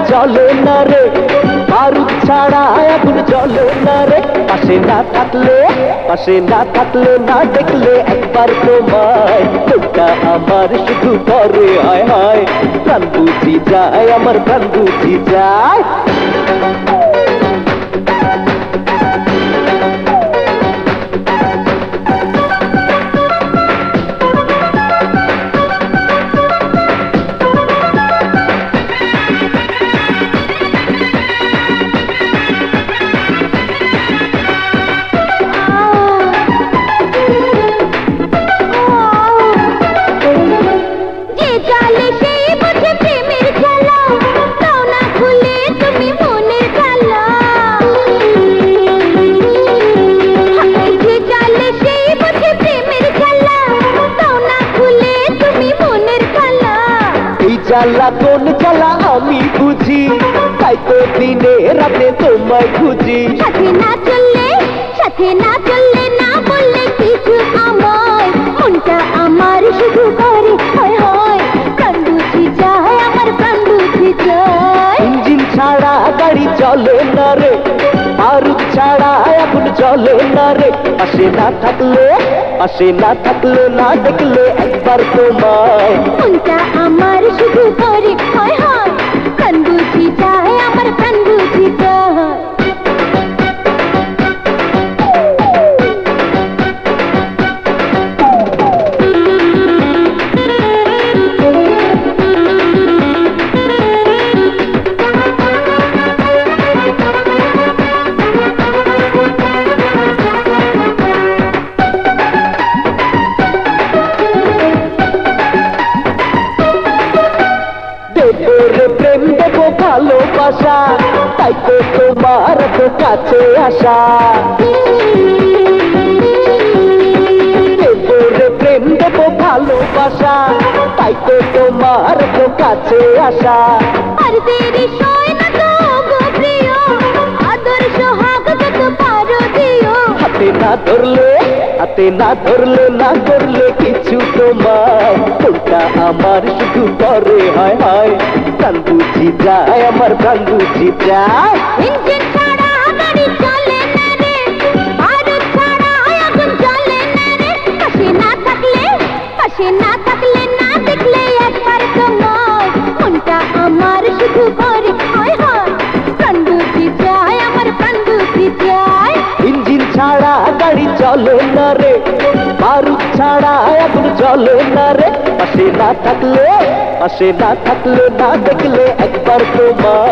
জ্বলে না রে, বারুদ ছাড়া আগুন জ্বলে না রে। পাশে না থাকলে না দেখলে একবার তোমায়, মনটা আমার শুধু করে হায় হায়, প্রাণ বুঝি যায় আমার প্রাণ বুঝি যায়। জ্বালা কোন জ্বালা আমি বুঝি, তাই তো দিনে রাতে তোমায় খুঁজি। সাথে না চললে না বললে কিছু আমায়, মনটা আমার শুধু করে হয় হয়, প্রাণ বুঝি যায় আমার প্রাণ বুঝি যায়। ইঞ্জিন ছাড়া গাড়ি চলে না রে, বারুদ ছাড়া আগুন জ্বলে না রে। পাশে না থাকলে না দেখলে একবার তোমায়, মনটা আমার শুধু করে হয় হয়, প্রাণ বুঝি যায় আমার প্রাণ বুঝি যায়। প্রেম দেবো ভালোবাসা, তাই তো তোমার তো কাছে আসা। প্রেম দেবো ভালোবাসা, তাই তো তোমার তো কাছে আসা। আর দেরি সয় না তো গো প্রিয়, আদর সোহাগ যত পারো দিও। হাতে না ধরলে না করলে কিছু তোমার, কোনটা আমার শুধু করে হায় হায়, প্রাণ বুঝি যায় আমার প্রাণ বুঝি যায়। ইঞ্জিন ছাড়া গাড়ি চলে না রে, বারুদ ছাড়া আগুন জ্বলে না রে। পাশে না থাকলে না দেখলে একবার তোমায়, মনটা আমার শুধু করে হয় হয়, প্রাণ বুঝি যায় আমার প্রাণ বুঝি যায়। ইঞ্জিন ছাড়া গাড়ি চলে না রে, বারুদ ছাড়া আগুন জ্বলে না রে। পাশে না থাকলে না দেখলে একবার তোমার,